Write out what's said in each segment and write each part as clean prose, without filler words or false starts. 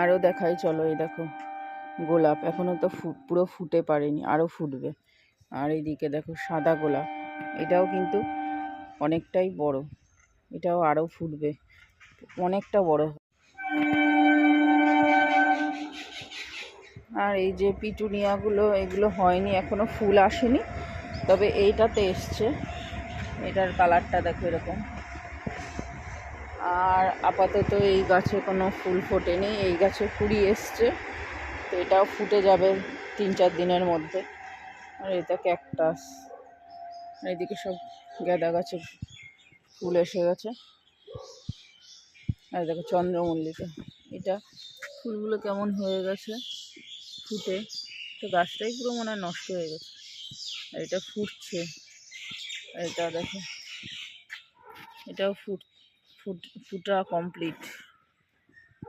আরও দেখাই চলো। এই দেখো গোলাপ এখনও তো পুরো ফুটে পারেনি, আরও ফুটবে। আর এইদিকে দেখো সাদা গোলাপ, এটাও কিন্তু অনেকটাই বড়, এটাও আরও ফুটবে, অনেকটা বড়। আর এই যে পিটুনিয়াগুলো, এগুলো হয়নি এখনও, ফুল আসেনি, তবে এইটাতে এসছে। এটার কালারটা দেখো এরকম। আর আপাতত এই গাছে কোনো ফুল ফোটেনি, এই গাছে কুড়ি এসছে, তো এটাও ফুটে যাবে 3-4 দিনের মধ্যে। আর এটা ক্যাকটাস, এইদিকে সব গাঁদা গাছে ফুল এসে গেছে। আর দেখো চন্দ্রমল্লিকা, এটা ফুলগুলো কেমন হয়ে গেছে ফুটে, তো গাছটাই পুরো মনে হয় নষ্ট হয়ে গেছে। আর এটা ফুটছে, এটা দেখো এটাও ফুটা কমপ্লিট।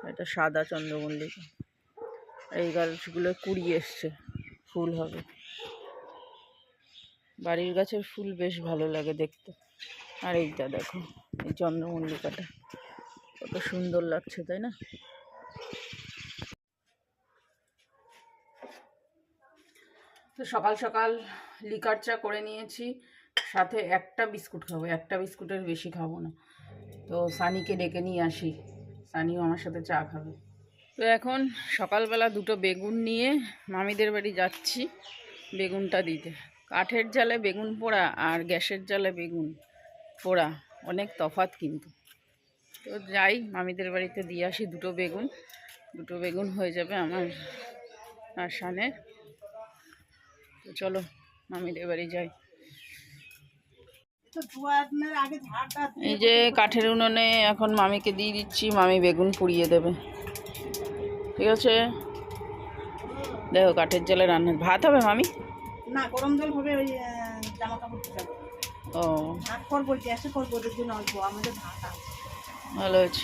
এটা সাদা চন্দ্রমল্লিকা। এই গাছগুলো কুড়ি এসছে, ফুল হবে। বাড়ির গাছের ফুল বেশ ভালো লাগে দেখতে। আর এইটা দেখো, এই চন্দ্রমল্লিকাটা কত সুন্দর লাগছে, তাই না? তো সকাল সকাল লিকার চা করে নিয়েছি, সাথে একটা বিস্কুট খাবো, একটা বিস্কুটের বেশি খাবো না। তো সানিকে ডেকে নিয়ে আসি, সানিও আমার সাথে চা খাবে। তো এখন সকালবেলা 2টো বেগুন নিয়ে মামিদের বাড়ি যাচ্ছি বেগুনটা দিতে। কাঠের জালে বেগুন পোড়া আর গ্যাসের জালে বেগুন পোড়া অনেক তফাৎ কিন্তু। তো যাই মামিদের বাড়িতে দিয়ে আসি 2টো বেগুন হয়ে যাবে আমার আর শানের। তো চলো মামিদের বাড়ি যাই। এই যে কাঠের উনুনে এখন মামিকে দিয়ে দিচ্ছি, মামি বেগুন পুড়িয়ে দেবে, ঠিক আছে? দেখো কাঠের জালে রান্না, ভাত হবে মামি? না, গরম জল হবে, ওই জামা কাপড় শুকাবো। ও ভাত করবো, গ্যাসে করবো, ওদের জন্য অল্প, আমাদের ভাত আছে। ভালো হয়েছে।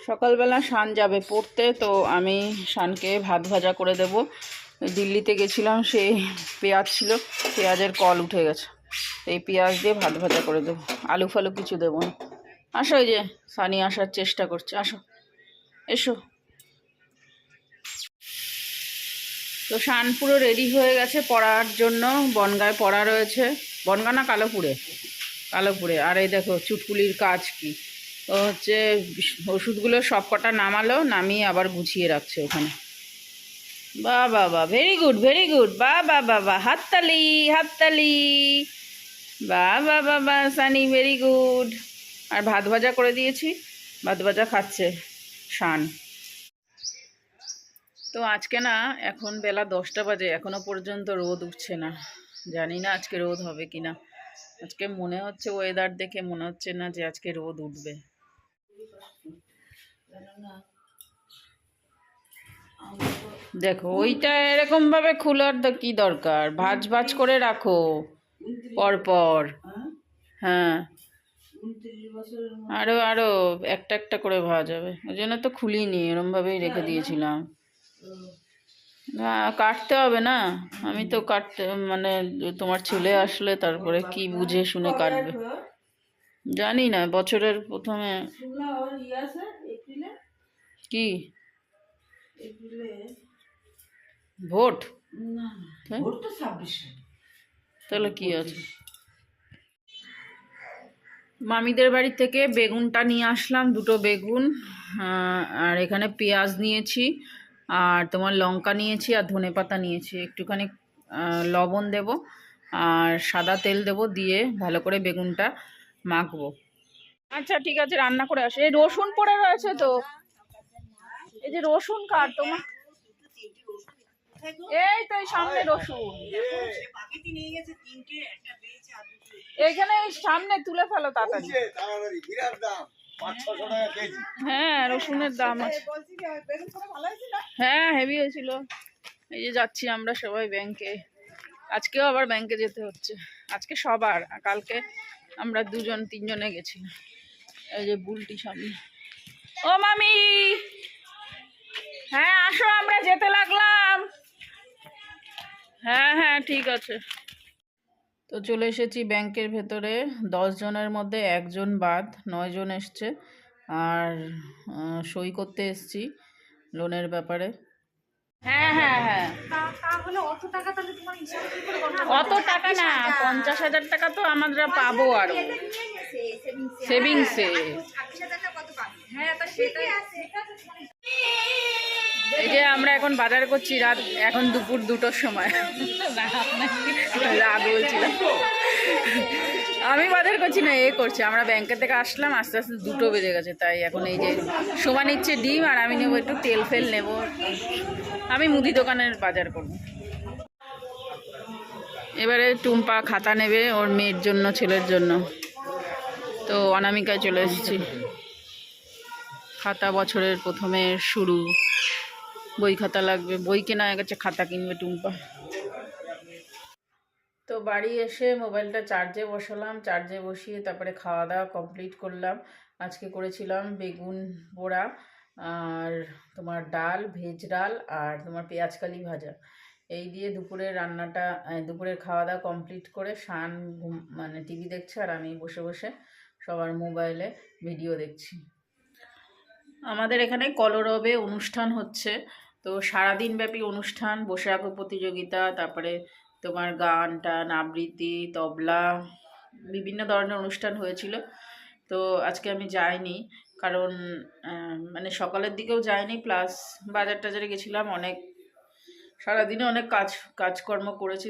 সকালবেলা শান যাবে পড়তে, তো আমি শানকে ভাত ভাজা করে দেব। দিল্লিতে গেছিলাম, সেই পেঁয়াজ ছিল, পেঁয়াজের কল উঠে গেছে, এই পেঁয়াজ দিয়ে ভাত ভাজা করে দেবো, আলু ফালু কিছু দেবো না। আসো, এই যে সানি আসার চেষ্টা করছে, আসো, এসো। তো শান পুরো রেডি হয়ে গেছে পড়ার জন্য, বনগায় পড়া রয়েছে, বনগা না কালোপুরে। আর এই দেখো চুটকুলির কাজ কি, তো হচ্ছে ওষুধগুলো সব কটা নামালো, নামিয়ে আবার গুছিয়ে রাখছে ওখানে। বাহ বাহ বাহ, ভেরি গুড, বাহ বাহ বাহ বাহ, হাততালি, বাহ বাহ বাহ বাহ, সানি ভেরি গুড। আর ভাত ভাজা করে দিয়েছি, ভাত ভাজা খাচ্ছে শান। তো আজকে না, এখন বেলা 10টা বাজে, এখনো পর্যন্ত রোদ উঠছে না। জানি না আজকে রোদ হবে কিনা। আজকে মনে হচ্ছে, ওয়েদার দেখে মনে হচ্ছে না যে আজকে রোদ উঠবে। দেখো ওইটা এরকম ভাবে খোলার কি দরকার, ভাজ করে রাখো পরপর। হ্যাঁ, আরো একটা একটা করে ভাজ হবে, ওই জন্য তো খুলিনি, এরম ভাবেই রেখে দিয়েছিলাম। কাটতে হবে না, আমি তো কাটতে, মানে তোমার ছেলে আসলে তারপরে কি বুঝে শুনে কাটবে, জানি না। বছরের প্রথমে কি ভোট, তাহলে কি আছে? মামিদের বাড়ি থেকে বেগুনটা নিয়ে আসলাম, 2টো বেগুন, আর এখানে পেঁয়াজ নিয়েছি, আর তোমার লঙ্কা নিয়েছি, আর ধনেপাতা নিয়েছি। একটুখানি লবণ দেব আর সাদা তেল দেব, দিয়ে ভালো করে বেগুনটা মাখবো। আচ্ছা ঠিক আছে, রান্না করে আসো। এই রসুন পড়ে রয়েছে তো, এই যে রসুন কার তোমার, এই তো এই সামনে রসুন, এখানে সামনে তুলে ফেলো তাড়াতাড়ি। হ্যাঁ, রসুনের দাম আছে। হ্যাঁ, হেভি হয়েছিল। এই যে যাচ্ছি আমরা সবাই ব্যাংকে, আজকেও আবার ব্যাংকে যেতে হচ্ছে, আজকে সবার, কালকে আমরা 2-3 জনে গেছিলাম। এই যে বুলটি সামনে। ও মামি, হ্যাঁ আসো, আমরা যেতে লাগলাম। হ্যাঁ ঠিক আছে। তো চলে এসেছি ব্যাংকের ভেতরে, 10 জনের মধ্যে 1 জন বাদ, 9 জন এসছে। আর সই করতে এসেছি লোনের ব্যাপারে। হ্যাঁ হ্যাঁ হ্যাঁ, তাহলে অত টাকা তাহলে তোমার হিসাব কি করে করবে? অত টাকা না, 50,000 টাকা তো আমরা পাবো আরো সেভিংসে। হ্যাঁ তা সেটাই। এই যে আমরা এখন বাজার করছি, রাত এখন দুপুর 2টোর সময়। রাত বলছিলাম, আমি বাজার করছি না, এ করছি। আমরা ব্যাংকের থেকে আসলাম, আস্তে আস্তে 2টো বেজে গেছে, তাই এখন এই যে সোমা নিচ্ছে ডিম, আর আমি নেবো একটু তেল ফেল নেবো। আমি মুদি দোকানের বাজার করব। এবারে টুম্পা খাতা নেবে ওর মেয়ের জন্য, ছেলের জন্য। তো অনামিকায় চলে এসেছি। খাতা বছরের প্রথমে শুরু, বই খাতা লাগবে, বই কেনা হয়ে গেছে, খাতা কিনবে টুম্পা। তো বাড়ি এসে মোবাইলটা চার্জে বসালাম, চার্জে বসিয়ে তারপরে খাওয়া দাওয়া কমপ্লিট করলাম। আজকে করেছিলাম বেগুন পোড়া আর তোমার ডাল, ভেজ ডাল, আর তোমার পেঁয়াজকালি ভাজা। এই দিয়ে দুপুরের রান্নাটা, দুপুরের খাওয়া দাওয়া কমপ্লিট করে শান মানে টিভি দেখছে, আর আমি বসে বসে সবার মোবাইলে ভিডিও দেখছি। আমাদের এখানে কলরবে অনুষ্ঠান হচ্ছে, তো সারাদিন ব্যাপী অনুষ্ঠান, বসে আঁকো প্রতিযোগিতা, তারপরে তোমার গান টান, আবৃত্তি, তবলা, বিভিন্ন ধরনের অনুষ্ঠান হয়েছিল। তো আজকে আমি যাইনি, কারণ মানে সকালের দিকেও যাইনি, প্লাস বাজার টাজারে গেছিলাম, অনেক সারাদিনে অনেক কাজকর্ম করেছি।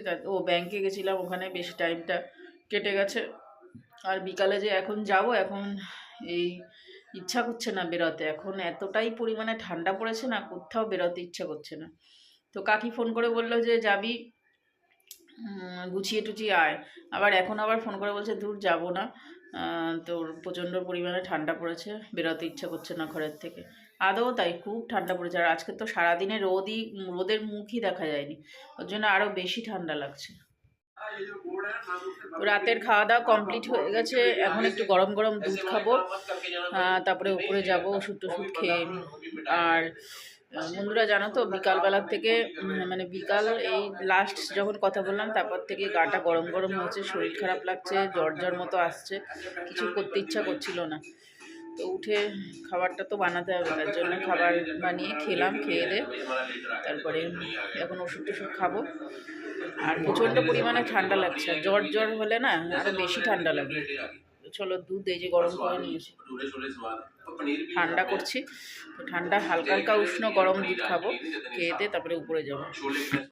ব্যাংকে গেছিলাম, ওখানে বেশি টাইমটা কেটে গেছে। আর বিকালে যে এখন যাব, এখন এই ইচ্ছা করছে না বেরোতে, এখন এতটাই পরিমাণে ঠান্ডা পড়েছে না, কোথাও বেরোতে ইচ্ছা করছে না। তো কাকি ফোন করে বললো যে যাবি, গুছিয়ে টুছিয়ে আয়। আবার এখন আবার ফোন করে বলছে দূর যাব না, তোর প্রচণ্ড পরিমাণে ঠান্ডা পড়েছে, বেরোতে ইচ্ছা করছে না ঘরের থেকে। আদৌ তাই, খুব ঠান্ডা পড়েছে। আর আজকে তো সারাদিনে রোদের মুখই দেখা যায়নি, ওর জন্য আরও বেশি ঠান্ডা লাগছে। তো রাতের খাওয়া দাওয়া কমপ্লিট হয়ে গেছে, এখন একটু গরম গরম দুধ খাবো, তারপরে উপরে যাব ওষুধ টষুধ খেয়ে। আর বন্ধুরা জানো তো, বিকালবেলার থেকে মানে বিকাল এই লাস্ট যখন কথা বললাম, তারপর থেকে গাটা গরম গরম হয়েছে, শরীর খারাপ লাগছে, জ্বর জ্বর মতো আসছে, কিছু করতে ইচ্ছা করছিল না। তো উঠে খাবারটা তো বানাতে হবে, তার জন্য খাবার বানিয়ে খেলাম, খেয়ে দে তারপরে এখন ওষুধ টষুধ খাবো। আর প্রচণ্ড পরিমাণে ঠান্ডা লাগছে, জ্বর জ্বর হলে না আরও বেশি ঠান্ডা লাগে। চলো দুধ এই যে গরম করে নিয়েছি, ঠান্ডা করছি, তো ঠান্ডা হালকা হালকা উষ্ণ গরম দুধ খাবো, খেয়ে দিয়ে তারপরে উপরে যাবো।